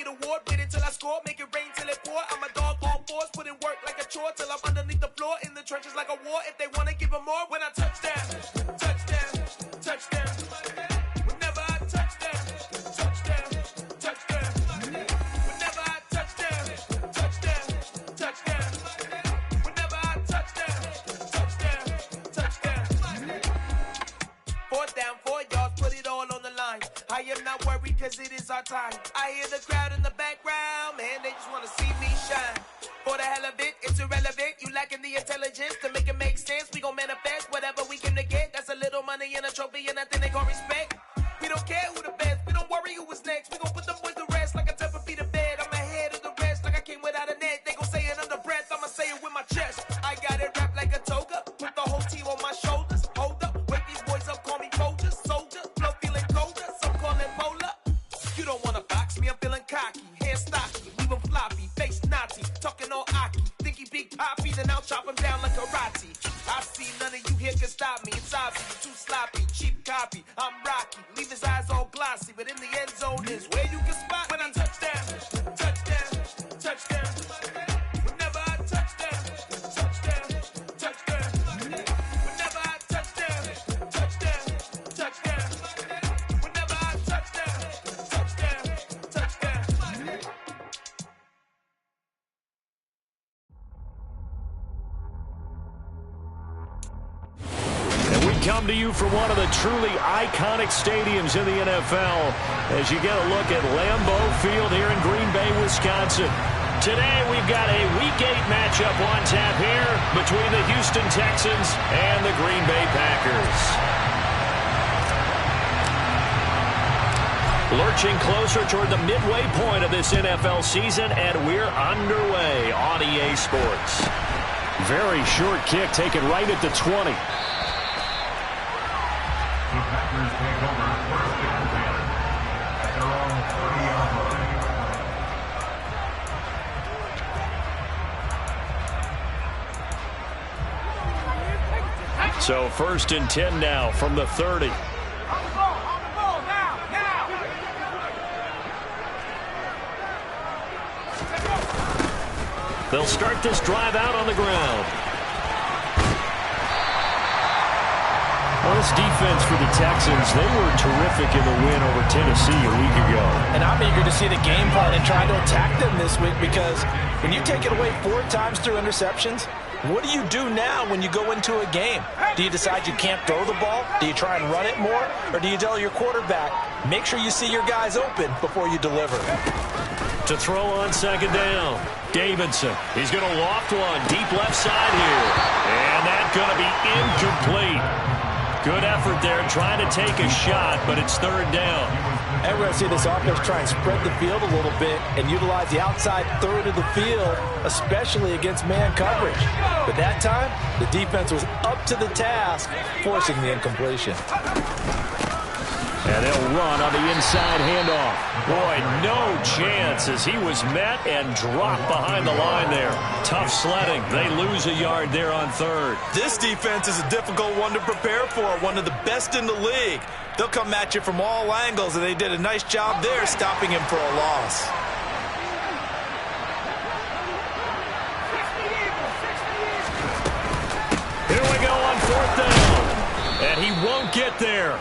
award, get it till I score, make it rain till it pour. I'm a dog on force, put in work like a chore till I'm underneath the floor, in the trenches like a war. If they wanna give them more, when I touch down, touchdown, touchdown. Whenever I touch down, touchdown, touchdown. Whenever I touch down, touchdown, touchdown. Whenever I touch down, touchdown, touchdown. 4th down, 4 yards, put it all on the line. I am not worried cause it is our time. I hear the crowd in the background, man, they just wanna see me shine. For the hell of it, it's irrelevant. You lacking the intelligence to make it make sense. We gon' manifest whatever we came to get. That's a little money and a trophy and nothing they gon' respect. We don't care who the best, we don't worry who was next. We gon' put them boys to rest like a 10 feet of bed. I'm ahead of the rest like I came without a net. They gon' say it under breath, I'ma say it with my chest. I got it wrapped like a toga, put the whole team on my shoulders. Hold up, wake these boys up, call me soldier, soldier. Flow feeling colder, some call it polar. You don't wanna box me, I'm feeling cocky. Hands stocky, leave him floppy, face naughty. Talking all aki, think he big poppy, then I'll chop him down like karate. I see none of you here can stop me. It's obvious, too sloppy, cheap copy. I'm Rocky, leave his eyes all glossy, but in the end zone is where you can spot when I touchdown, touchdown, touchdown. Whenever I touchdown, touchdown, touchdown. Whenever I touchdown, touchdown, touchdown. Whenever I touchdown, touchdown, touchdown. Come to you from one of the truly iconic stadiums in the NFL as you get a look at Lambeau Field here in Green Bay, Wisconsin. Today we've got a Week 8 matchup on tap here between the Houston Texans and the Green Bay Packers. Lurching closer toward the midway point of this NFL season, and we're underway on EA Sports. Very short kick taken right at the 20. So 1st and 10 now from the 30. They'll start this drive out on the ground. Well, this defense for the Texans, they were terrific in the win over Tennessee a week ago. And I'm eager to see the game plan and try to attack them this week, because when you take it away 4 times through interceptions, what do you do now when you go into a game? Do you decide you can't throw the ball? Do you try and run it more? Or do you tell your quarterback, make sure you see your guys open before you deliver? To throw on 2nd down, Davidson. He's going to loft one deep left side here. And that's going to be incomplete. Good effort there trying to take a shot, but it's 3rd down. And we're going to see this offense try and spread the field a little bit and utilize the outside third of the field, especially against man coverage. But that time, the defense was up to the task, forcing the incompletion. And they'll run on the inside handoff. Boy, no chance as he was met and dropped behind the line there. Tough sledding. They lose a yard there on 3rd. This defense is a difficult one to prepare for, one of the best in the league. They'll come at you from all angles, and they did a nice job there stopping him for a loss. Here we go on 4th down. And he won't get there.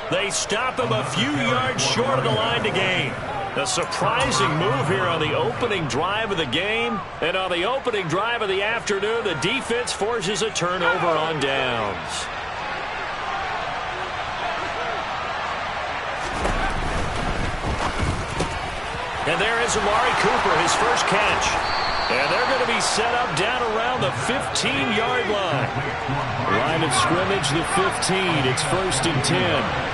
They stop him a few yards short of the line to gain. A surprising move here on the opening drive of the game. And on the opening drive of the afternoon, the defense forces a turnover on downs. And there is Amari Cooper, his first catch. And they're going to be set up down around the 15-yard line. Line of scrimmage, the 15. It's 1st and 10.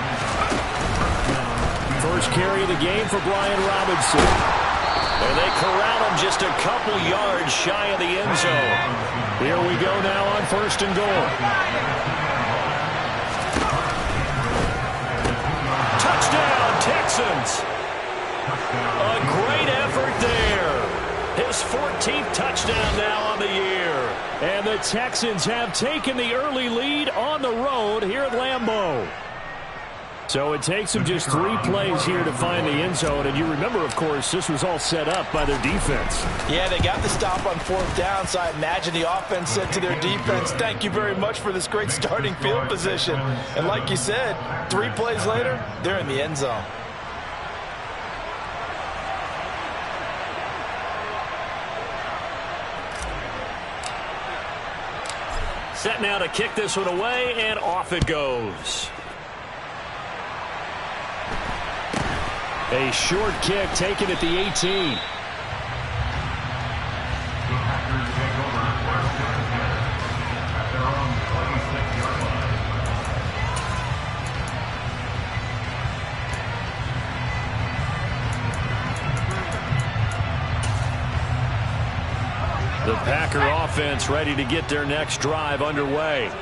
First carry of the game for Brian Robinson. And they corral him just a couple yards shy of the end zone. Here we go now on 1st and goal. Touchdown, Texans. A great effort there. His 14th touchdown now on the year. And the Texans have taken the early lead on the road here at Lambeau. So it takes them just 3 plays here to find the end zone. And you remember, of course, this was all set up by their defense. Yeah, they got the stop on 4th down, so I imagine the offense said to their defense, thank you very much for this great starting field position. And like you said, 3 plays later, they're in the end zone. Set now to kick this one away, and off it goes. A short kick taken at the 18. The Packer offense ready to get their next drive underway.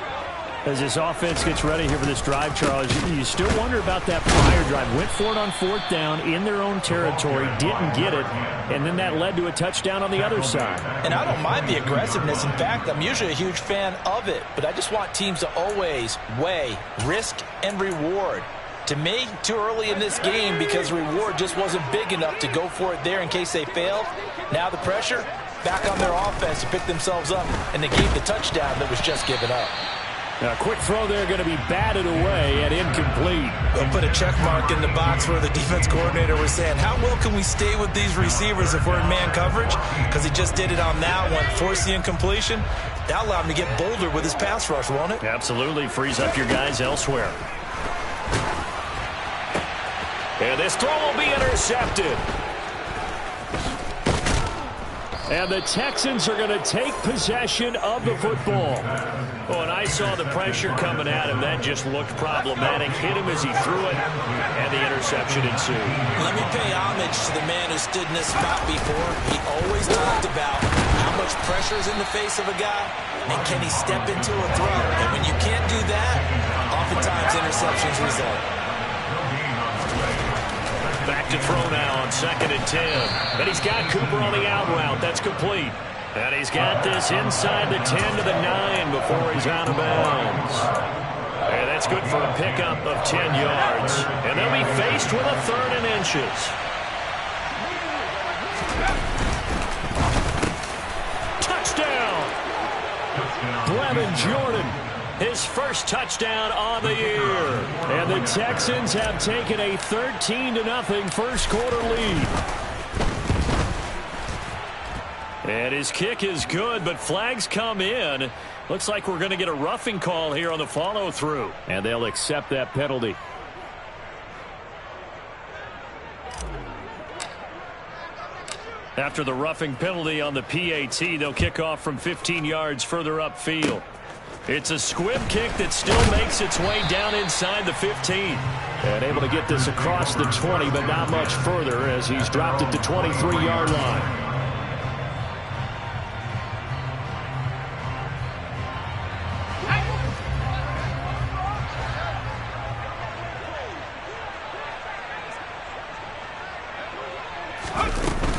As this offense gets ready here for this drive, Charles, you still wonder about that prior drive. Went for it on 4th down in their own territory, didn't get it, and then that led to a touchdown on the other side. And I don't mind the aggressiveness. In fact, I'm usually a huge fan of it, but I just want teams to always weigh risk and reward. To me, too early in this game because reward just wasn't big enough to go for it there in case they failed. Now the pressure back on their offense to pick themselves up, and they gave the touchdown that was just given up. Now, a quick throw there going to be batted away and incomplete. They'll put a check mark in the box where the defense coordinator was saying, how well can we stay with these receivers if we're in man coverage? Because he just did it on that one, forced the incompletion. That'll allow him to get bolder with his pass rush, won't it? Absolutely. Frees up your guys elsewhere. And this throw will be intercepted. And the Texans are going to take possession of the football. Oh, and I saw the pressure coming at him. That just looked problematic. Hit him as he threw it, and the interception ensued. Let me pay homage to the man who stood in this spot before. He always talked about how much pressure is in the face of a guy, and can he step into a throw. And when you can't do that, oftentimes interceptions result. Back to throw now on 2nd and 10. But he's got Cooper on the out route. That's complete. And he's got this inside the 10 to the 9 before he's out of bounds. And that's good for a pickup of 10 yards. And they'll be faced with a 3rd and inches. Touchdown! Brevin Jordan. His first touchdown on the year. And the Texans have taken a 13-0 first quarter lead. And his kick is good, but flags come in. Looks like we're going to get a roughing call here on the follow-through. And they'll accept that penalty. After the roughing penalty on the PAT, they'll kick off from 15 yards further upfield. It's a squib kick that still makes its way down inside the 15. And able to get this across the 20, but not much further as he's dropped it to 23-yard line.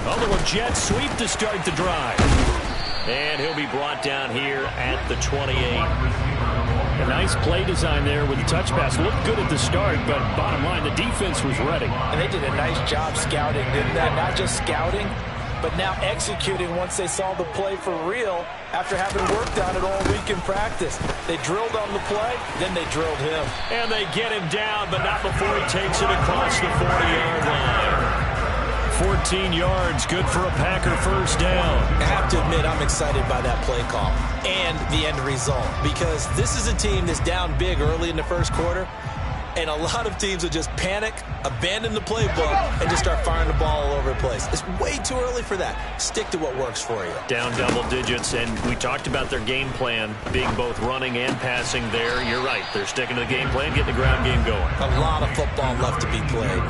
Although a jet sweep to start the drive. And he'll be brought down here at the 28. A nice play design there with the touch pass. Looked good at the start, but bottom line, the defense was ready. And they did a nice job scouting, didn't they? Not just scouting, but now executing once they saw the play for real after having worked on it all week in practice. They drilled on the play, then they drilled him. And they get him down, but not before he takes it across the 40-yard line. 14 yards, good for a Packer first down. I have to admit, I'm excited by that play call and the end result, because this is a team that's down big early in the first quarter, and a lot of teams will just panic, abandon the playbook, and just start firing the ball all over the place. It's way too early for that. Stick to what works for you. Down double digits, and we talked about their game plan being both running and passing there. You're right. They're sticking to the game plan, getting the ground game going. A lot of football left to be played.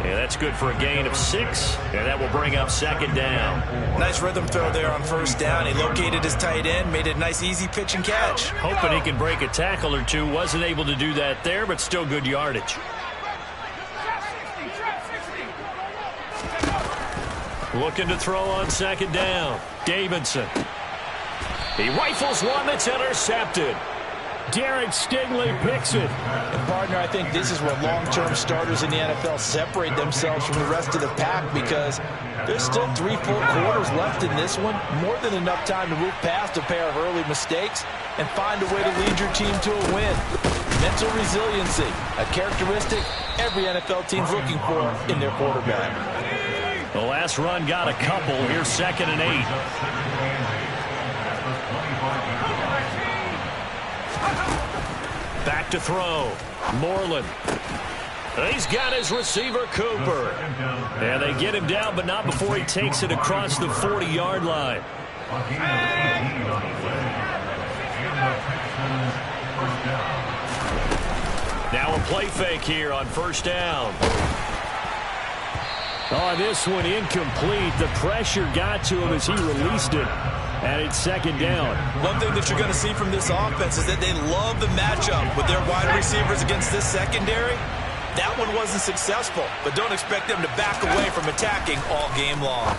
Yeah, that's good for a gain of 6, and that will bring up 2nd down. Nice rhythm throw there on 1st down. He located his tight end, made it a nice easy pitch and catch. Hoping he can break a tackle or two. Wasn't able to do that there, but still good yardage. Looking to throw on 2nd down. Davidson. He rifles one that's intercepted. Derek Stingley picks it. And partner, I think this is where long-term starters in the NFL separate themselves from the rest of the pack, because there's still 3 full quarters left in this one. More than enough time to move past a pair of early mistakes and find a way to lead your team to a win. Mental resiliency, a characteristic every NFL team's looking for in their quarterback. The last run got a couple. Here's 2nd and 8. Back to throw. Moreland. He's got his receiver, Cooper. And they get him down, but not before he takes it across the 40-yard line. Now a play fake here on 1st down. Oh, this one incomplete. The pressure got to him as he released it. And it's 2nd down. One thing that you're going to see from this offense is that they love the matchup with their wide receivers against this secondary. That one wasn't successful, but don't expect them to back away from attacking all game long.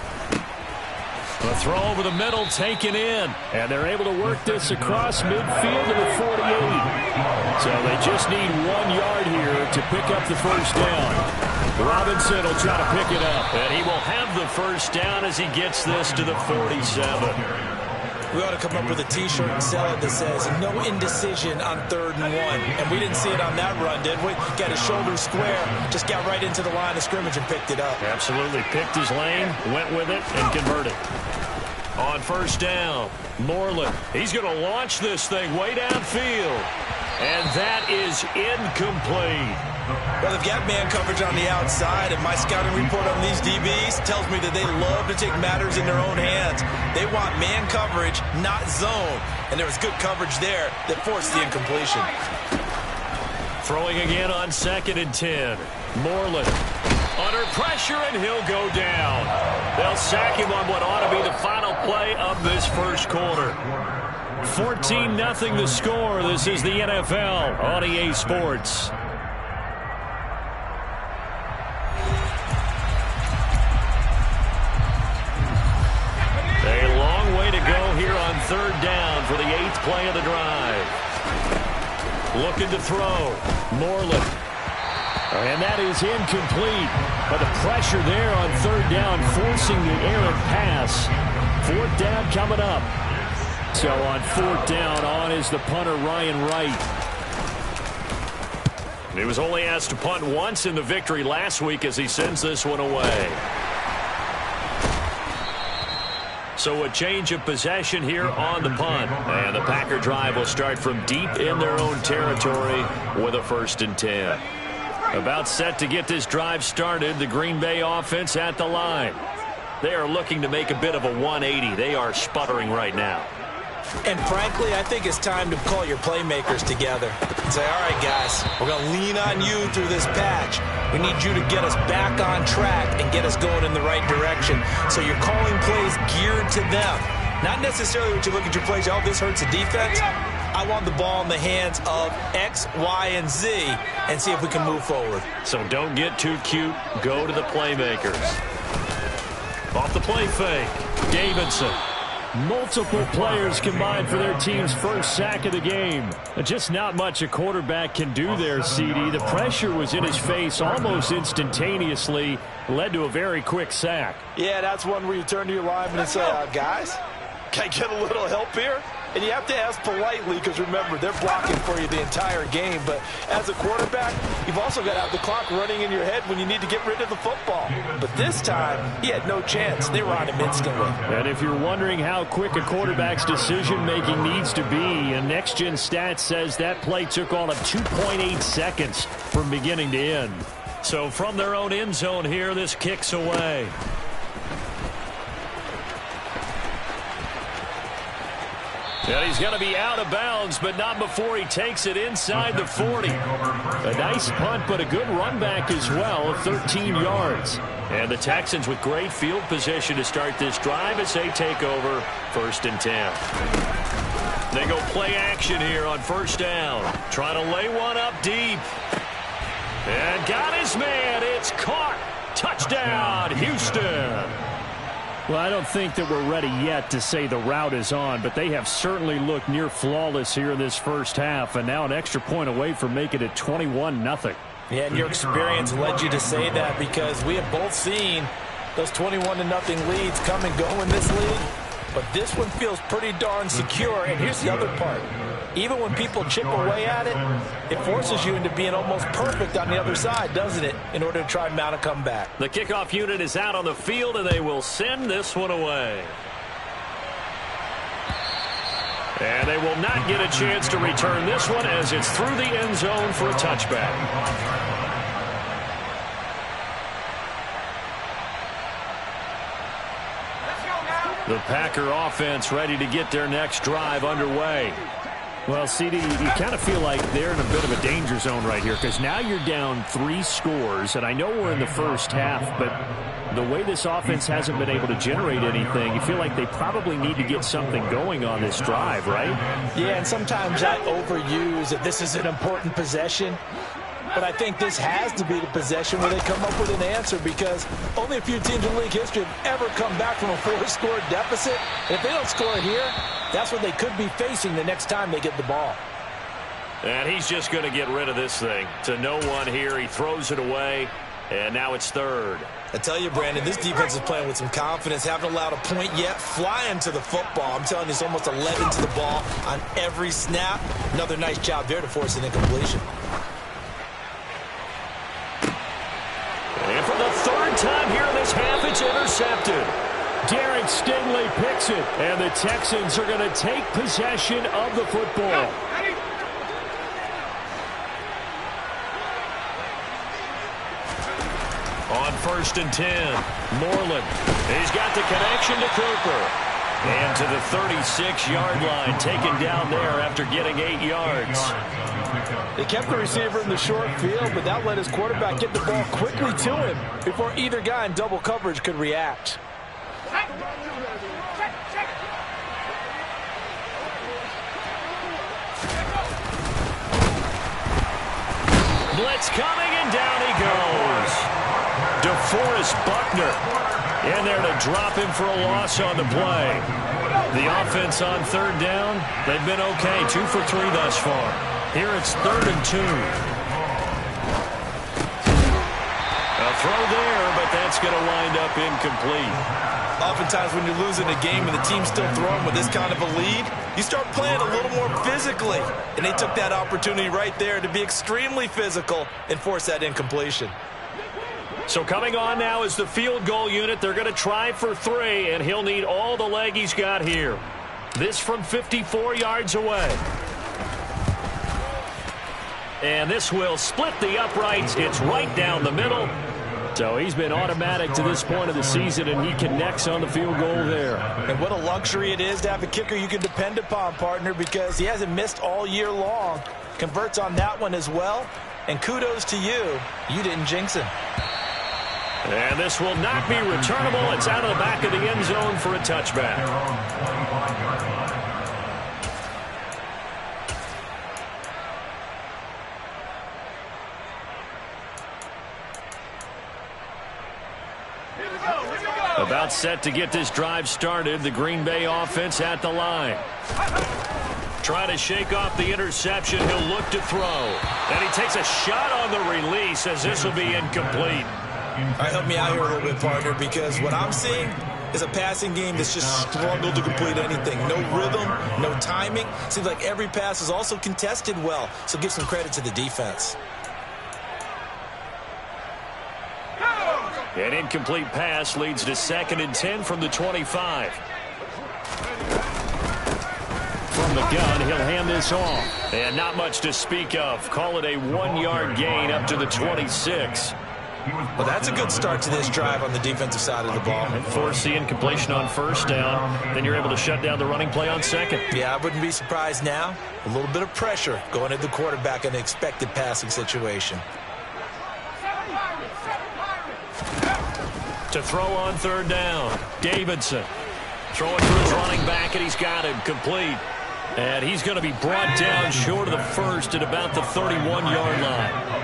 The throw over the middle taken in, and they're able to work this across midfield to the 48. So they just need 1 yard here to pick up the 1st down. Robinson will try to pick it up, and he will have the 1st down as he gets this to the 47. We ought to come up with a T-shirt and sell it that says, no indecision on 3rd and 1. And we didn't see it on that run, did we? Got his shoulders square, just got right into the line of scrimmage and picked it up. Absolutely. Picked his lane, went with it, and converted. On 1st down, Moreland. He's going to launch this thing way downfield. And that is incomplete. Well, they've got man coverage on the outside, and my scouting report on these DBs tells me that they love to take matters in their own hands. They want man coverage, not zone. And there was good coverage there that forced the incompletion. Throwing again on 2nd and 10. Moreland under pressure, and he'll go down. They'll sack him on what ought to be the final play of this 1st quarter. 14-0 the score. This is the NFL on EA Sports. A long way to go here on 3rd down for the 8th play of the drive. Looking to throw. Moreland. And that is incomplete. But the pressure there on 3rd down, forcing the errant pass. 4th down coming up. So on 4th down, on is the punter, Ryan Wright. He was only asked to punt once in the victory last week as he sends this one away. So a change of possession here on the punt. And the Packer drive will start from deep in their own territory with a 1st and 10. About set to get this drive started, the Green Bay offense at the line. They are looking to make a bit of a 180. They are sputtering right now. And frankly, I think it's time to call your playmakers together and say, all right, guys, we're going to lean on you through this patch. We need you to get us back on track and get us going in the right direction. So you're calling plays geared to them. Not necessarily when you look at your plays, oh, this hurts the defense. I want the ball in the hands of X, Y, and Z and see if we can move forward. So don't get too cute. Go to the playmakers. Off the play fake, Davidson. Multiple players combined for their team's 1st sack of the game. Just not much a quarterback can do there, CD. The pressure was in his face almost instantaneously, led to a very quick sack. Yeah, that's one where you turn to your lineman and say, guys, can I get a little help here? And you have to ask politely because, remember, they're blocking for you the entire game. But as a quarterback, you've also got to have the clock running in your head when you need to get rid of the football. But this time, he had no chance. They were on him instantly. And if you're wondering how quick a quarterback's decision-making needs to be, a next-gen stat says that play took all of 2.8 seconds from beginning to end. So from their own end zone here, this kicks away. And he's going to be out of bounds, but not before he takes it inside the 40. A nice punt, but a good run back as well of 13 yards. And the Texans with great field position to start this drive as they take over 1st and 10. They go play action here on 1st down. Trying to lay one up deep. And got his man. It's caught. Touchdown, Houston. Well, I don't think that we're ready yet to say the route is on, but they have certainly looked near flawless here in this first half, and now an extra point away from making it 21-0. Yeah, and your experience led you to say that because we have both seen those 21-0 leads come and go in this league. But this one feels pretty darn secure. And here's the other part. Even when people chip away at it, it forces you into being almost perfect on the other side, doesn't it, in order to try and mount a comeback. The kickoff unit is out on the field, and they will send this one away. And they will not get a chance to return this one as it's through the end zone for a touchback. The Packer offense ready to get their next drive underway. Well, CD, you kind of feel like they're in a bit of a danger zone right here because now you're down 3 scores, and I know we're in the first half, but the way this offense hasn't been able to generate anything, you feel like they probably need to get something going on this drive, right? Yeah, and sometimes I overuse that this is an important possession. But I think this has to be the possession where they come up with an answer because only a few teams in league history have ever come back from a 4-score deficit. And if they don't score here, that's what they could be facing the next time they get the ball. And he's just going to get rid of this thing. To no one here, he throws it away, and now it's third. I tell you, Brandon, this defense is playing with some confidence. Haven't allowed a point yet. Flying to the football. I'm telling you, it's almost 11 to the ball on every snap. Another nice job there to force an incompletion. And for the third time here in this half, it's intercepted. Derek Stingley picks it, and the Texans are going to take possession of the football. On 1st and 10, Moreland. He's got the connection to Cooper. And to the 36-yard line, taken down there after getting 8 yards. They kept the receiver in the short field, but that let his quarterback get the ball quickly to him before either guy in double coverage could react. Blitz coming, and down he goes. DeForest Buckner in there to drop him for a loss on the play. The offense on 3rd down, they've been okay, 2 for 3 thus far. Here it's 3rd and 2. A throw there, but that's going to wind up incomplete. Oftentimes when you're losing a game and the team's still throwing with this kind of a lead, you start playing a little more physically. And they took that opportunity right there to be extremely physical and force that incompletion. So coming on now is the field goal unit. They're going to try for 3, and he'll need all the leg he's got here. This from 54 yards away. And this will split the uprights. It's right down the middle. So he's been automatic to this point of the season, and he connects on the field goal there. And what a luxury it is to have a kicker you can depend upon, partner, because he hasn't missed all year long. Converts on that one as well. And kudos to you. You didn't jinx him. And this will not be returnable. It's out of the back of the end zone for a touchback. About set to get this drive started. The Green Bay offense at the line. Trying to shake off the interception. He'll look to throw. And he takes a shot on the release as this will be incomplete. All right, help me out here a little bit, partner, because what I'm seeing is a passing game that's just struggled to complete anything. No rhythm, no timing. Seems like every pass is also contested well, so give some credit to the defense. An incomplete pass leads to 2nd and 10 from the 25. From the gun, he'll hand this off. And not much to speak of. Call it a 1-yard gain up to the 26. Well, that's a good start to this drive on the defensive side of the ball. And force the incompletion on 1st down. Then you're able to shut down the running play on 2nd. Yeah, I wouldn't be surprised now. A little bit of pressure going at the quarterback in an expected passing situation. To throw on 3rd down, Davidson. Throwing for his running back, and he's got him complete. And he's going to be brought down short of the 1st at about the 31-yard line.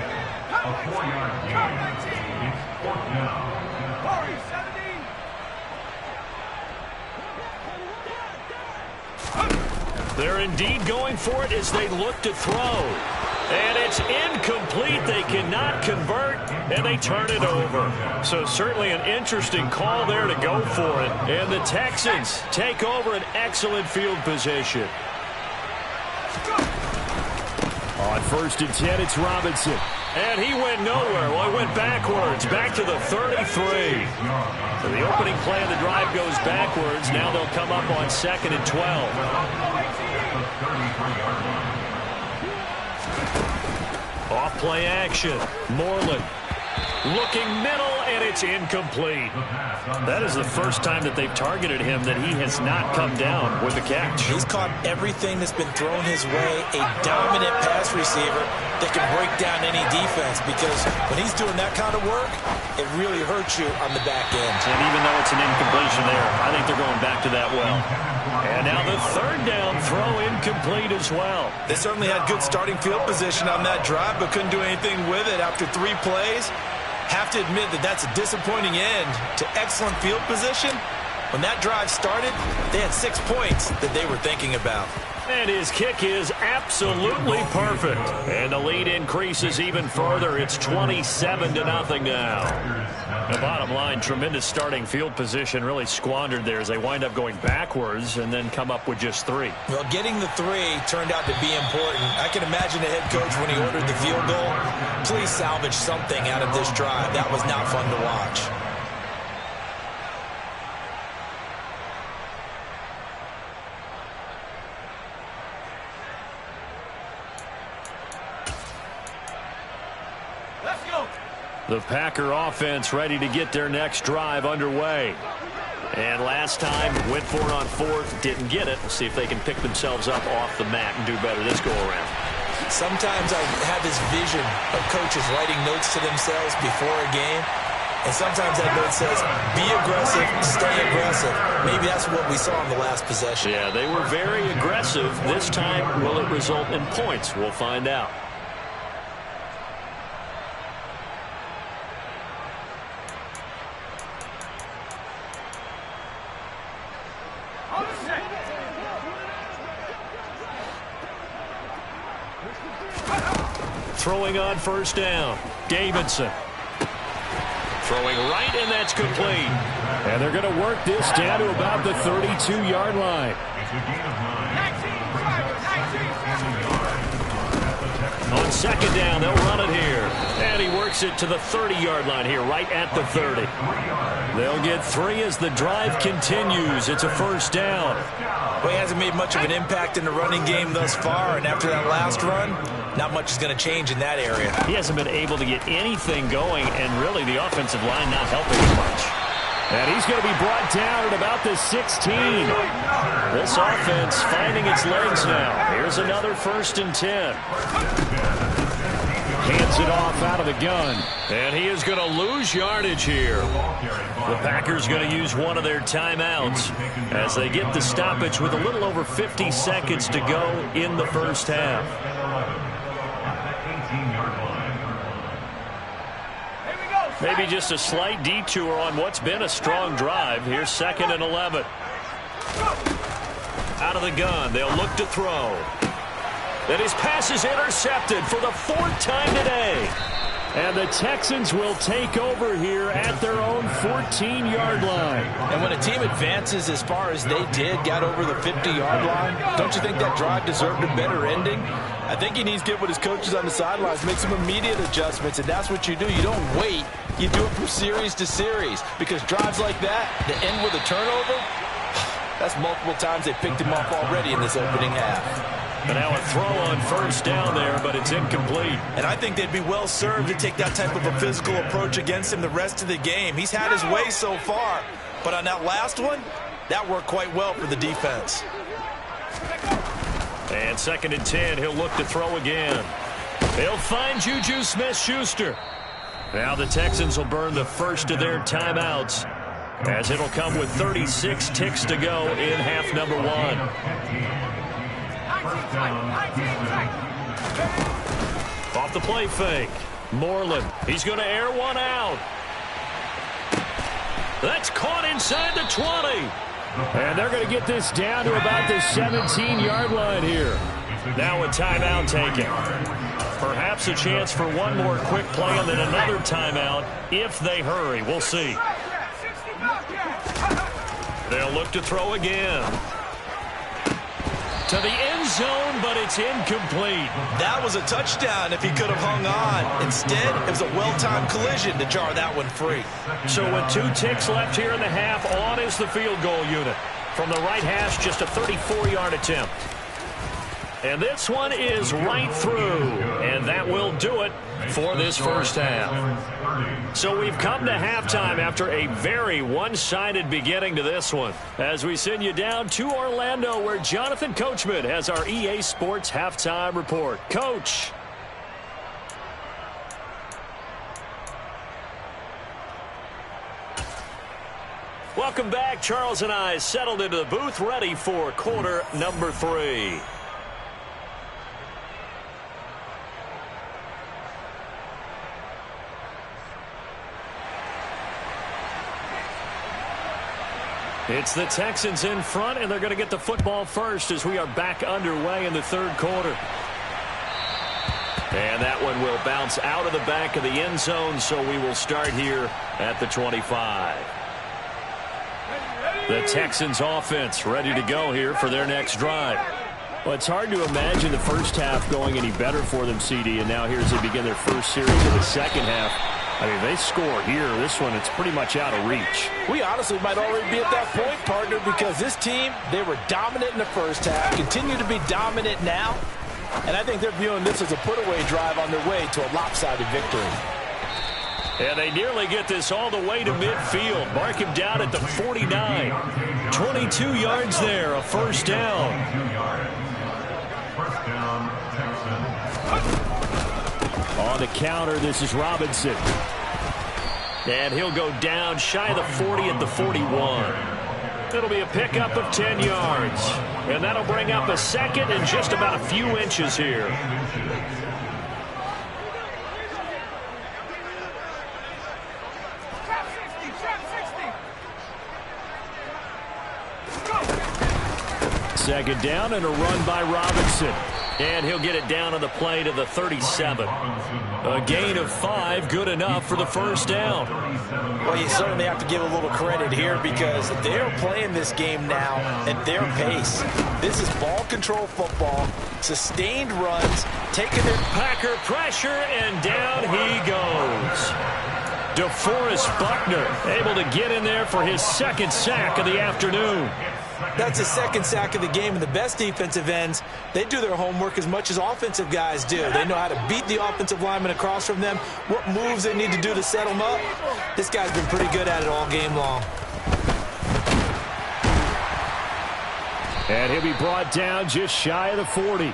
They're indeed going for it as they look to throw. And it's incomplete. They cannot convert, and they turn it over. So certainly an interesting call there to go for it. And the Texans take over an excellent field position. On 1st and 10, it's Robinson. And he went nowhere. Well, he went backwards, back to the 33. So the opening play of the drive goes backwards. Now they'll come up on 2nd and 12. Off play action. Moreland looking middle, and it's incomplete. That is the first time that they've targeted him that he has not come down with a catch. He's caught everything that's been thrown his way. A dominant pass receiver that can break down any defense, because when he's doing that kind of work, it really hurts you on the back end. And even though it's an incompletion there, I think they're going back to that well. And now the 3rd down throw incomplete as well. They certainly had good starting field position on that drive, but couldn't do anything with it after 3 plays. Have to admit that that's a disappointing end to excellent field position. When that drive started, they had 6 points that they were thinking about. And his kick is absolutely perfect. And the lead increases even further. It's 27-0 now. The bottom line, tremendous starting field position really squandered there as they wind up going backwards and then come up with just 3. Well, getting the 3 turned out to be important. I can imagine the head coach when he ordered the field goal. Please salvage something out of this drive. That was not fun to watch. The Packer offense ready to get their next drive underway. And last time, went for it on 4th, didn't get it. We'll see if they can pick themselves up off the mat and do better this go-around. Sometimes I have this vision of coaches writing notes to themselves before a game. And sometimes that note says, be aggressive, stay aggressive. Maybe that's what we saw in the last possession. Yeah, they were very aggressive. This time, will it result in points? We'll find out. Throwing on 1st down, Davidson. Throwing right, and that's complete. And they're going to work this down to about the 32-yard line. On 2nd down, they'll run it here. And he works it to the 30-yard line here, right at the 30. They'll get 3 as the drive continues. It's a 1st down. Well, he hasn't made much of an impact in the running game thus far, and after that last run, not much is going to change in that area. He hasn't been able to get anything going, and really the offensive line not helping him much. And he's going to be brought down at about the 16. This offense finding its legs now. Here's another 1st and 10. Hands it off out of the gun. And he is going to lose yardage here. The Packers going to use one of their timeouts as they get the stoppage with a little over 50 seconds to go in the 1st half. Maybe just a slight detour on what's been a strong drive. Here's 2nd and 11. Out of the gun, they'll look to throw. And his pass is intercepted for the 4th time today. And the Texans will take over here at their own 14-yard line. And when a team advances as far as they did, got over the 50-yard line, don't you think that drive deserved a better ending? I think he needs to get with his coaches on the sidelines, make some immediate adjustments, and that's what you do. You don't wait. You do it from series to series, because drives like that, that end with a turnover, that's multiple times they picked him off already in this opening half. And now a throw on 1st down there, but it's incomplete. And I think they'd be well served to take that type of a physical approach against him the rest of the game. He's had his way so far, but on that last one, that worked quite well for the defense. And 2nd and 10, he'll look to throw again. They'll find Juju Smith-Schuster. Now the Texans will burn the 1st of their timeouts, as it'll come with 36 ticks to go in half number 1. Off the play fake. Moreland. He's going to air one out. That's caught inside the 20. And they're going to get this down to about the 17-yard line here. Now a timeout taken. Perhaps a chance for one more quick play and then another timeout if they hurry. We'll see. They'll look to throw again. To the end zone, but it's incomplete. That was a touchdown if he could have hung on. Instead, it was a well-timed collision to jar that one free. So with 2 ticks left here in the half, on is the field goal unit. From the right hash, just a 34-yard attempt. And this one is right through, and that will do it for this first half. So we've come to halftime after a very one-sided beginning to this one. As we send you down to Orlando, where Jonathan Coachman has our EA Sports Halftime Report. Coach. Welcome back. Charles and I settled into the booth, ready for quarter number 3. It's the Texans in front, and they're going to get the football first as we are back underway in the third quarter. And that one will bounce out of the back of the end zone, so we will start here at the 25. The Texans offense ready to go here for their next drive. Well, it's hard to imagine the first half going any better for them, CD, and now here as they begin their first series of the second half. I mean, they score here. This one, it's pretty much out of reach. We honestly might already be at that point, partner, because this team, they were dominant in the first half, continue to be dominant now, and I think they're viewing this as a put-away drive on their way to a lopsided victory. And they nearly get this all the way to midfield. Mark him down at the 49. 22 yards there, a first down. On the counter, this is Robinson. And he'll go down shy of the 40 at the 41. It'll be a pickup of 10 yards. And that'll bring up a second and just about a few inches here. Second down and a run by Robinson. And he'll get it down on the play to the 37. A gain of 5, good enough for the first down. Well, you certainly have to give a little credit here because they're playing this game now at their pace. This is ball control football, sustained runs, taking their Packer pressure, and down he goes. DeForest Buckner able to get in there for his second sack of the afternoon. That's his second sack of the game, and the best defensive ends, they do their homework as much as offensive guys do. They know how to beat the offensive lineman across from them, what moves they need to do to set them up. This guy's been pretty good at it all game long. And he'll be brought down just shy of the 40.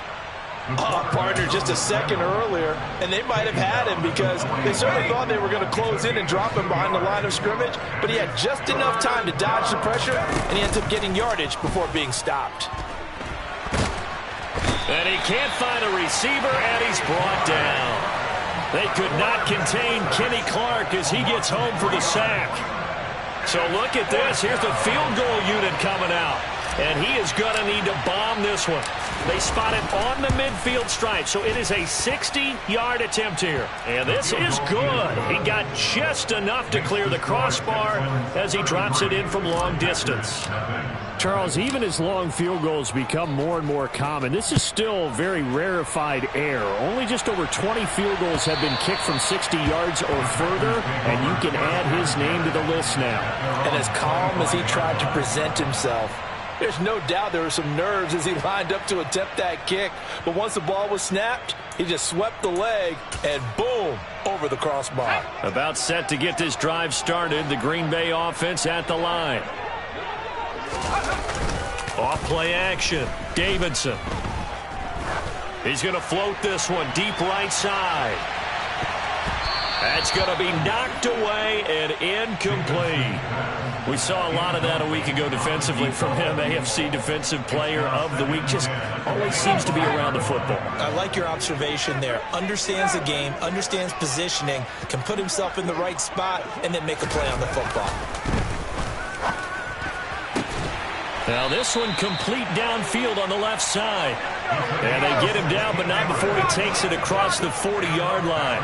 Oh, partner, just a second earlier, and they might have had him because they certainly thought they were going to close in and drop him behind the line of scrimmage, but he had just enough time to dodge the pressure, and he ends up getting yardage before being stopped. And he can't find a receiver, and he's brought down. They could not contain Kenny Clark as he gets home for the sack. So look at this. Here's the field goal unit coming out. And he is going to need to bomb this one. They spot it on the midfield stripe, so it is a 60-yard attempt here. And this is good. He got just enough to clear the crossbar as he drops it in from long distance. Charles, even as long field goals become more and more common, this is still very rarefied air. Only just over 20 field goals have been kicked from 60 yards or further, and you can add his name to the list now. And as calm as he tried to present himself, there's no doubt there were some nerves as he lined up to attempt that kick. But once the ball was snapped, he just swept the leg and boom, over the crossbar. About set to get this drive started, the Green Bay offense at the line. Off play action, Davidson. He's going to float this one deep right side. That's going to be knocked away and incomplete. We saw a lot of that a week ago defensively from him. AFC Defensive Player of the Week. Just always seems to be around the football. I like your observation there. Understands the game, understands positioning, can put himself in the right spot, and then make a play on the football. Now this one complete downfield on the left side. And they get him down, but not before he takes it across the 40-yard line.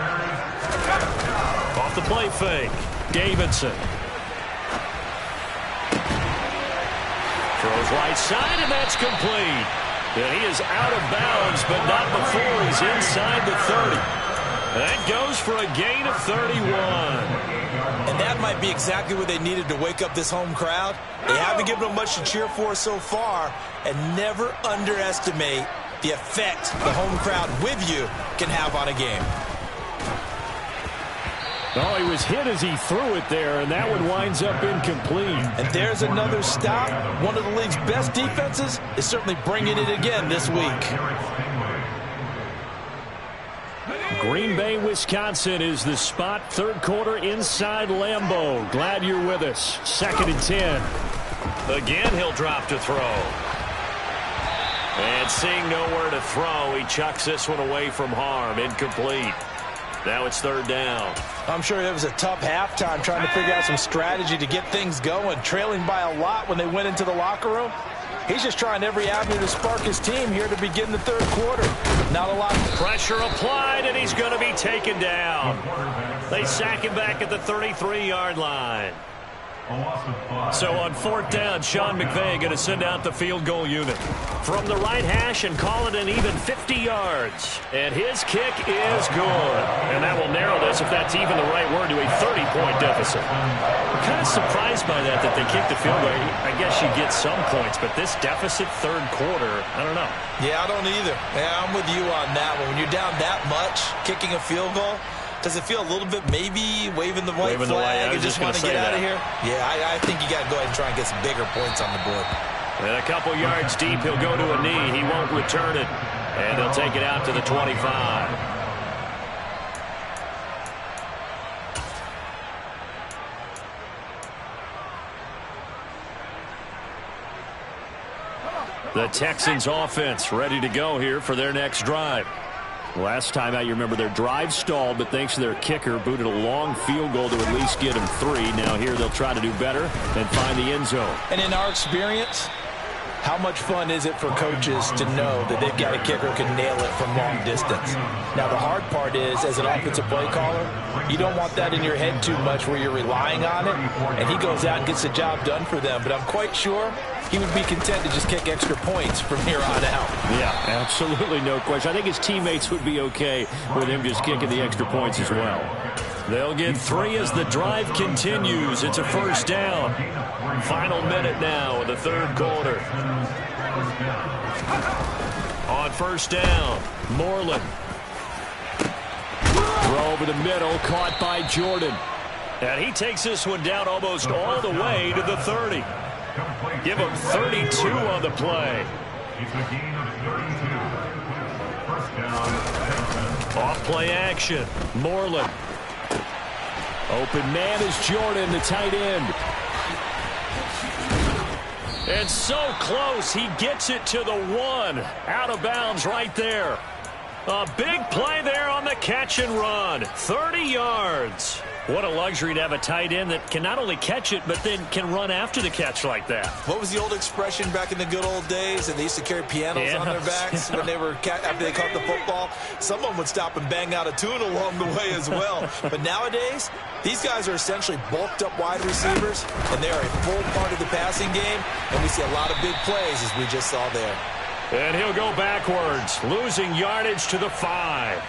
Off the play fake, Davidson. Throws right side, and that's complete. And he is out of bounds, but not before he's inside the 30. That goes for a gain of 31. And that might be exactly what they needed to wake up this home crowd. They haven't given them much to cheer for so far, and never underestimate the effect the home crowd with you can have on a game. Oh, he was hit as he threw it there, and that one winds up incomplete. And there's another stop. One of the league's best defenses is certainly bringing it again this week. Green Bay, Wisconsin is the spot. Third quarter inside Lambeau. Glad you're with us. 2nd and 10. Again, he'll drop to throw. And seeing nowhere to throw, he chucks this one away from harm. Incomplete. Now it's 3rd down. I'm sure it was a tough halftime trying to figure out some strategy to get things going. Trailing by a lot when they went into the locker room. He's just trying every avenue to spark his team here to begin the 3rd quarter. Not a lot. Pressure applied, and he's going to be taken down. They sack him back at the 33-yard line. So on 4th down, Sean McVay going to send out the field goal unit from the right hash and call it an even 50 yards. And his kick is good. And that will narrow this, if that's even the right word, to a 30-point deficit. I'm kind of surprised by that they kicked the field goal. I guess you get some points, but this deficit 3rd quarter, I don't know. Yeah, I don't either. Yeah, I'm with you on that one. When you're down that much, kicking a field goal, does it feel a little bit maybe waving the white flag and just want to get out of here? Yeah, I think you got to go ahead and try and get some bigger points on the board. And a couple yards deep, he'll go to a knee. He won't return it. And they'll take it out to the 25. The Texans offense ready to go here for their next drive. Last time out, you remember their drive stalled, but thanks to their kicker, booted a long field goal to at least get them 3. Now here they'll try to do better and find the end zone. And in our experience, how much fun is it for coaches to know that they've got a kicker who can nail it from long distance? Now, the hard part is, as an offensive play caller, you don't want that in your head too much where you're relying on it, and he goes out and gets the job done for them. But I'm quite sure he would be content to just kick extra points from here on out. Yeah, absolutely no question. I think his teammates would be okay with him just kicking the extra points as well. They'll get 3 as the drive continues. It's a 1st down. Final minute now of the 3rd quarter. On 1st down, Moreland. Throw over the middle, caught by Jordan. And he takes this one down almost all the way to the 30. Give him 32 on the play. Off play action, Moreland. Open man is Jordan, the tight end. And so close, he gets it to the 1. Out of bounds right there. A big play there on the catch and run. 30 yards. What a luxury to have a tight end that can not only catch it, but then can run after the catch like that. What was the old expression back in the good old days? And they used to carry pianos on their backs when they were after they caught the football. Someone would stop and bang out a tune along the way as well. But nowadays, these guys are essentially bulked up wide receivers, and they are a full part of the passing game. And we see a lot of big plays, as we just saw there. And he'll go backwards, losing yardage to the 5.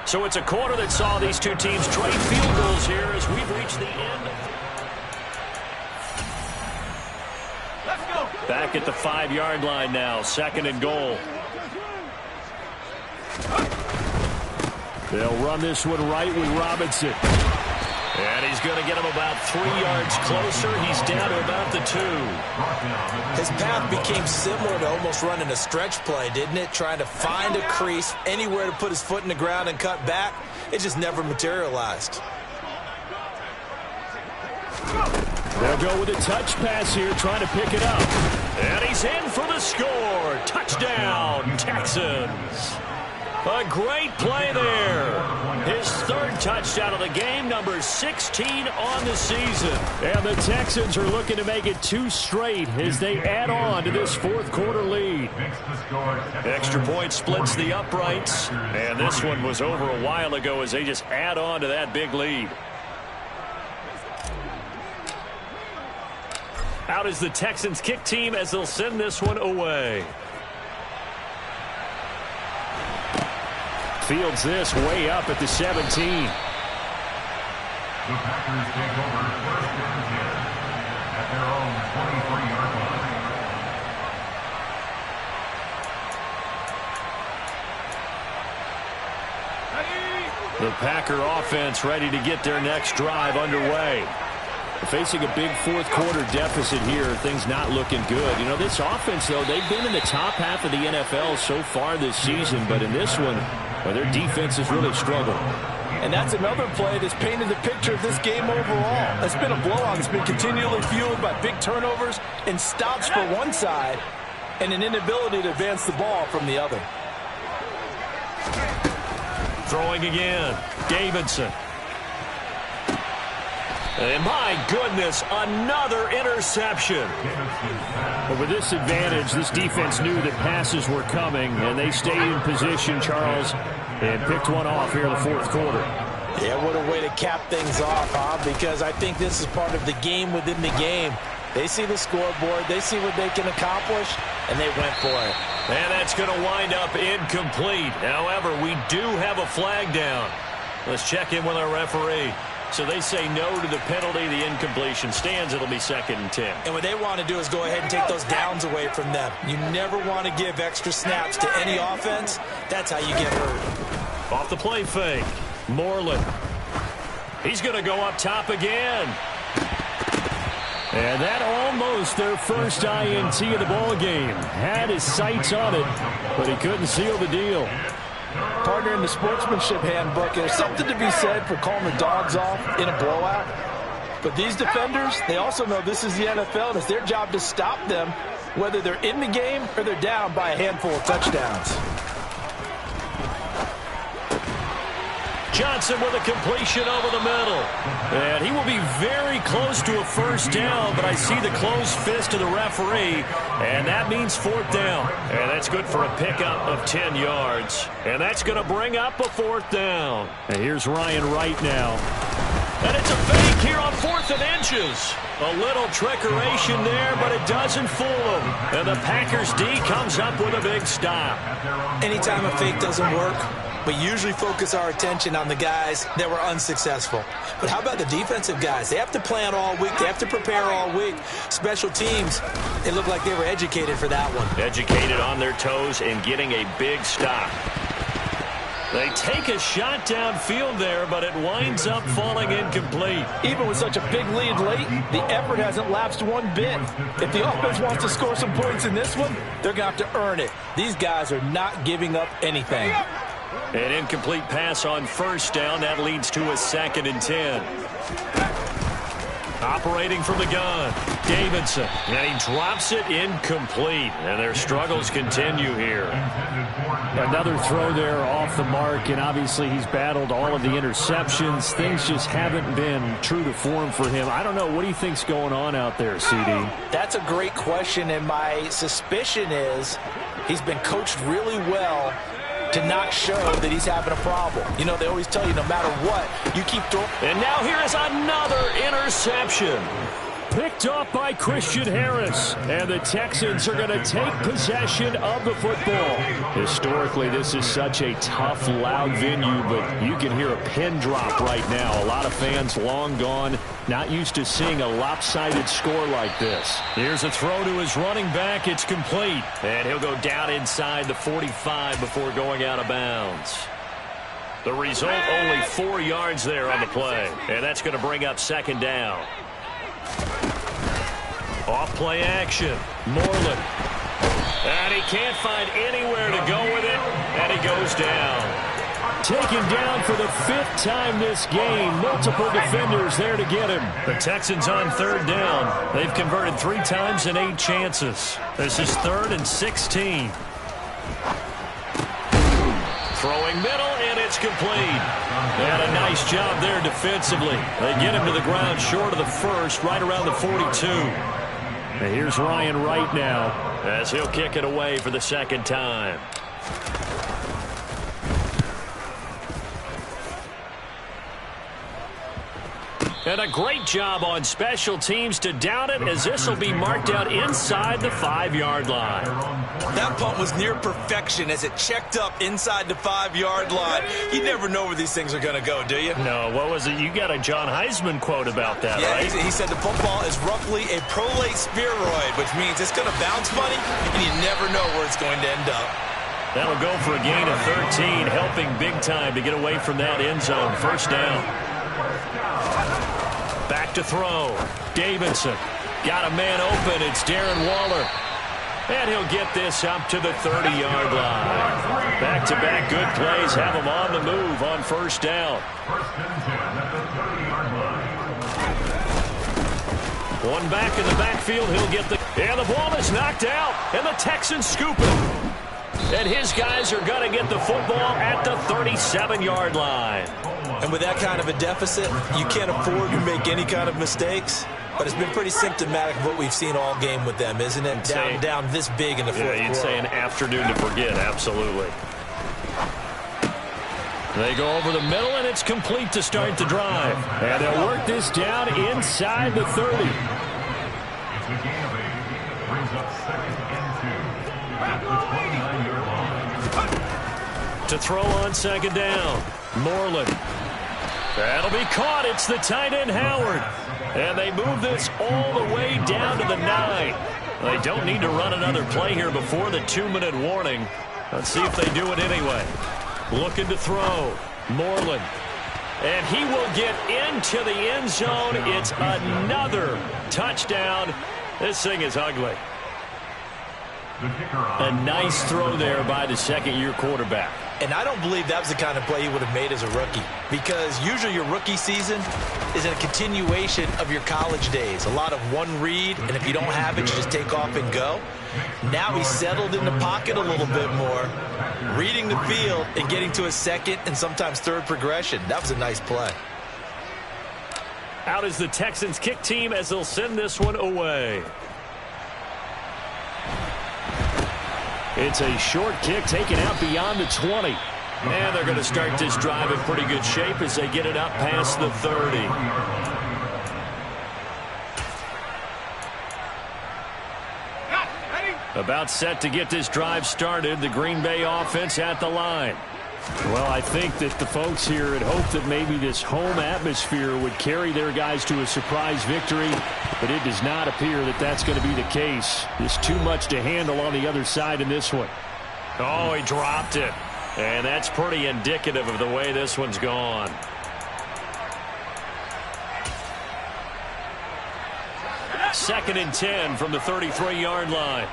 So it's a quarter that saw these two teams trade field goals here as we've reached the end. Let's go. Back at the 5-yard line now, 2nd and goal. They'll run this one right with Robinson. And he's going to get him about 3 yards closer. He's down to about the 2. His path became similar to almost running a stretch play, didn't it? Trying to find a crease, anywhere to put his foot in the ground and cut back. It just never materialized. They'll go with a touch pass here, trying to pick it up. And he's in for the score. Touchdown, Texans. A great play there. His third touchdown of the game, number 16 on the season. And the Texans are looking to make it 2 straight as they add on to this fourth quarter lead. Extra point splits the uprights. And this one was over a while ago as they just add on to that big lead. Out is the Texans kick team as they'll send this one away. Fields this way up at the 17. The Packers take over first and 10 at their own 23-yard line. The Packer offense ready to get their next drive underway. Facing a big fourth quarter deficit here, things not looking good. You know, this offense, though, they've been in the top half of the NFL so far this season, but in this one, well, their defense has really struggled. And that's another play that's painted the picture of this game overall. It's been a blowout that's been continually fueled by big turnovers and stops for one side and an inability to advance the ball from the other. Throwing again, Davidson. And my goodness, another interception. But with this advantage, this defense knew that passes were coming, and they stayed in position, Charles, and picked one off here in the fourth quarter. Yeah, what a way to cap things off, huh? Because I think this is part of the game within the game. They see the scoreboard, they see what they can accomplish, and they went for it. And that's going to wind up incomplete. However, we do have a flag down. Let's check in with our referee. So they say no to the penalty. The incompletion stands. It'll be 2nd and 10. And what they want to do is go ahead and take those downs away from them. You never want to give extra snaps to any offense. That's how you get hurt. Off the play fake. Moreland. He's going to go up top again. And that almost their first INT of the ball game. Had his sights on it, but he couldn't seal the deal. Partner, in the sportsmanship handbook, there's something to be said for calling the dogs off in a blowout. But these defenders, they also know this is the NFL, and it's their job to stop them, whether they're in the game or they're down by a handful of touchdowns. Johnson with a completion over the middle. And he will be very close to a first down, but I see the closed fist of the referee, and that means 4th down. And that's good for a pickup of 10 yards. And that's going to bring up a 4th down. And here's Ryan Wright now. And it's a fake here on 4th and inches. A little trickeration there, but it doesn't fool them. And the Packers D comes up with a big stop. Anytime a fake doesn't work, we usually focus our attention on the guys that were unsuccessful. But how about the defensive guys? They have to plan all week. They have to prepare all week. Special teams, it looked like they were educated for that one. Educated on their toes and getting a big stop. They take a shot downfield there, but it winds up falling incomplete. Even with such a big lead late, the effort hasn't lapsed one bit. If the offense wants to score some points in this one, they're going to have to earn it. These guys are not giving up anything. An incomplete pass on first down. That leads to a 2nd and 10. Operating from the gun, Davidson. And he drops it incomplete. And their struggles continue here. Another throw there off the mark, and obviously he's battled all of the interceptions. Things just haven't been true to form for him. I don't know. What do you think's going on out there, CD? That's a great question, and my suspicion is he's been coached really well to not show that he's having a problem. You know, they always tell you no matter what, you keep throwing. And now here is another interception. Picked off by Christian Harris. And the Texans are going to take possession of the football. Historically, this is such a tough, loud venue, but you can hear a pin drop right now. A lot of fans long gone, not used to seeing a lopsided score like this. Here's a throw to his running back. It's complete. And he'll go down inside the 45 before going out of bounds. The result, only 4 yards there on the play. And that's going to bring up 2nd down. Off play action. Moreland. And he can't find anywhere to go with it. And he goes down. Taken down for the 5th time this game. Multiple defenders there to get him. The Texans on 3rd down. They've converted 3 times in 8 chances. This is 3rd and 16. Throwing middle, and it's complete. And a nice job there defensively. They get him to the ground short of the first, right around the 42. And here's Ryan Wright now, as he'll kick it away for the second time. And a great job on special teams to down it, as this will be marked out inside the 5-yard line. That punt was near perfection as it checked up inside the 5-yard line. You never know where these things are going to go, do you? No, what was it? You got a John Heisman quote about that, yeah, right? He said the football is roughly a prolate spheroid, which means it's going to bounce funny, and you never know where it's going to end up. That'll go for a gain of 13, helping big time to get away from that end zone. First down. Back to throw. Davidson got a man open. It's Darren Waller. And he'll get this up to the 30-yard line. Back-to-back good plays have him on the move on first down. One back in the backfield. He'll get the... And the ball is knocked out. And the Texans scoop it. And his guys are going to get the football at the 37-yard line. And with that kind of a deficit, you can't afford to make any kind of mistakes. But it's been pretty symptomatic of what we've seen all game with them, isn't it? Down this big in the fourth quarter. You'd say an afternoon to forget, absolutely. They go over the middle, and it's complete to start the drive. And they'll work this down inside the 30. It's a gain of 8. Brings up 2nd and 2. At the 29-yard line. To throw on second down. Moreland. That'll be caught. It's the tight end, Howard. And they move this all the way down to the 9. They don't need to run another play here before the 2-minute warning. Let's see if they do it anyway. Looking to throw. Moreland. And he will get into the end zone. It's another touchdown. This thing is ugly. A nice throw there by the second-year quarterback. And I don't believe that was the kind of play he would have made as a rookie, because usually your rookie season is a continuation of your college days. A lot of one read, and if you don't have it, you just take off and go. Now he's settled in the pocket a little bit more, reading the field and getting to a second and sometimes third progression. That was a nice play. Out is the Texans kick team as they'll send this one away. It's a short kick taken out beyond the 20. And they're going to start this drive in pretty good shape as they get it up past the 30. About set to get this drive started. The Green Bay offense at the line. Well, I think that the folks here had hoped that maybe this home atmosphere would carry their guys to a surprise victory, but it does not appear that that's going to be the case. There's too much to handle on the other side in this one. Oh, he dropped it. And that's pretty indicative of the way this one's gone. Second and 10 from the 33-yard line.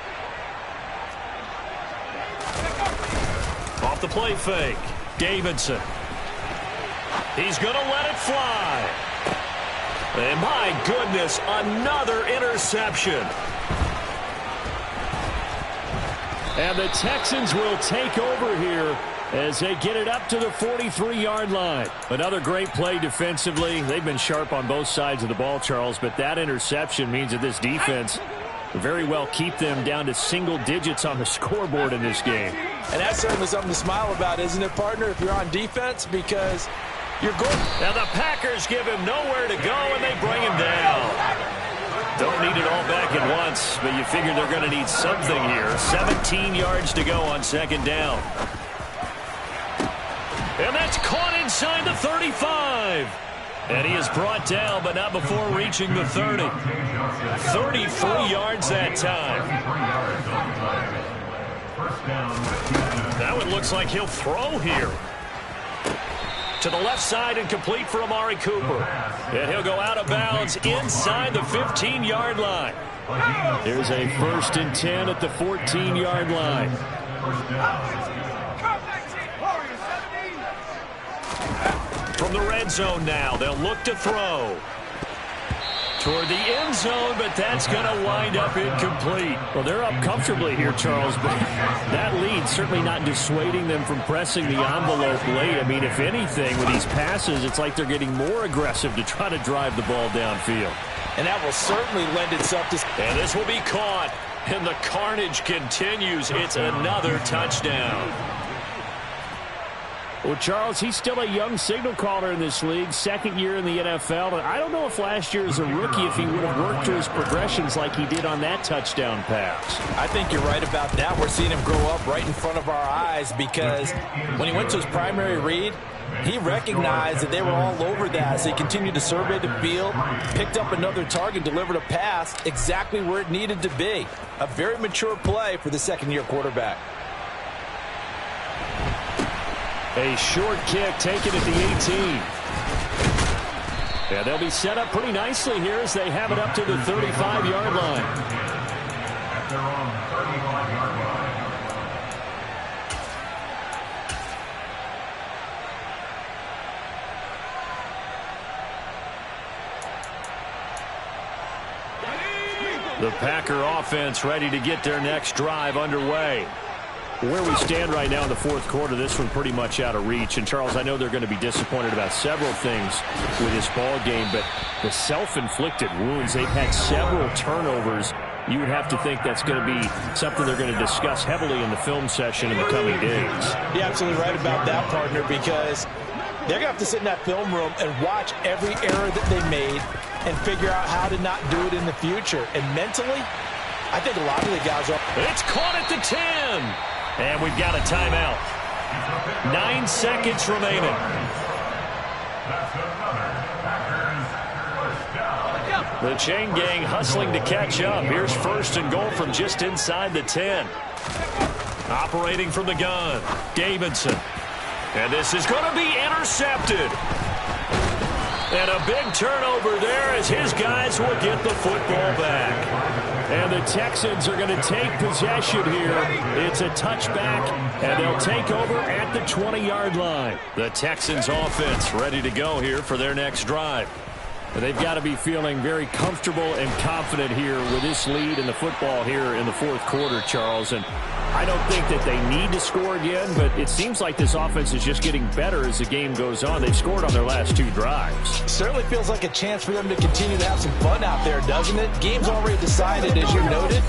Off the play fake. Davidson. He's going to let it fly. And my goodness, another interception. And the Texans will take over here as they get it up to the 43-yard line. Another great play defensively. They've been sharp on both sides of the ball, Charles, but that interception means that this defense very well keep them down to single digits on the scoreboard in this game. And that's certainly something to smile about, isn't it, partner, if you're on defense, because you're going. Now the Packers give him nowhere to go, and they bring him down. Don't need it all back at once, but you figure they're going to need something here. 17 yards to go on second down. And that's caught inside the 35. And he is brought down, but not before reaching the 30. 33 yards that time. That one looks like he'll throw here. To the left side and complete for Amari Cooper. And he'll go out of bounds inside the 15-yard line. Here's a 1st and 10 at the 14-yard line. From the red zone now, they'll look to throw. Toward the end zone, but that's going to wind up incomplete. Well, they're up comfortably here, Charles, but that lead certainly not dissuading them from pressing the envelope late. I mean, if anything, with these passes, it's like they're getting more aggressive to try to drive the ball downfield. And that will certainly lend itself to... And this will be caught, and the carnage continues. It's another touchdown. Well, Charles, he's still a young signal caller in this league, second year in the NFL. And I don't know if last year as a rookie if he would have worked through his progressions like he did on that touchdown pass. I think you're right about that. We're seeing him grow up right in front of our eyes because when he went to his primary read, he recognized that they were all over that. So he continued to survey the field, picked up another target, delivered a pass exactly where it needed to be. A very mature play for the second-year quarterback. A short kick taken at the 18. Yeah, they'll be set up pretty nicely here as they have it up to the 35-yard line. At their own 35-yard line. The Packer offense ready to get their next drive underway. Where we stand right now in the fourth quarter, this one pretty much out of reach. And, Charles, I know they're going to be disappointed about several things with this ball game, but the self-inflicted wounds, they've had several turnovers. You would have to think that's going to be something they're going to discuss heavily in the film session in the coming days. You're absolutely right about that, partner, because they're going to have to sit in that film room and watch every error that they made and figure out how to not do it in the future. And mentally, I think a lot of the guys are... It's caught at the 10. And we've got a timeout. 9 seconds remaining. The chain gang hustling to catch up. Here's first and goal from just inside the 10. Operating from the gun, Davidson. And this is going to be intercepted. And a big turnover there as his guys will get the football back. And the Texans are going to take possession here. It's a touchback, and they'll take over at the 20-yard line. The Texans offense ready to go here for their next drive. They've got to be feeling very comfortable and confident here with this lead in the football here in the fourth quarter, Charles. And I don't think that they need to score again, but it seems like this offense is just getting better as the game goes on. They've scored on their last 2 drives. Certainly feels like a chance for them to continue to have some fun out there, doesn't it? Game's already decided, as you noted.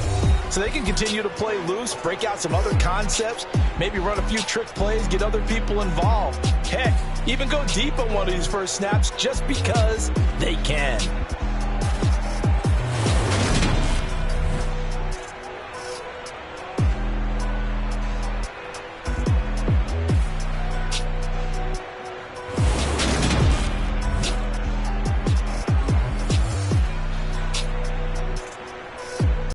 So they can continue to play loose, break out some other concepts, maybe run a few trick plays, get other people involved. Heck, even go deep on one of these first snaps just because they can.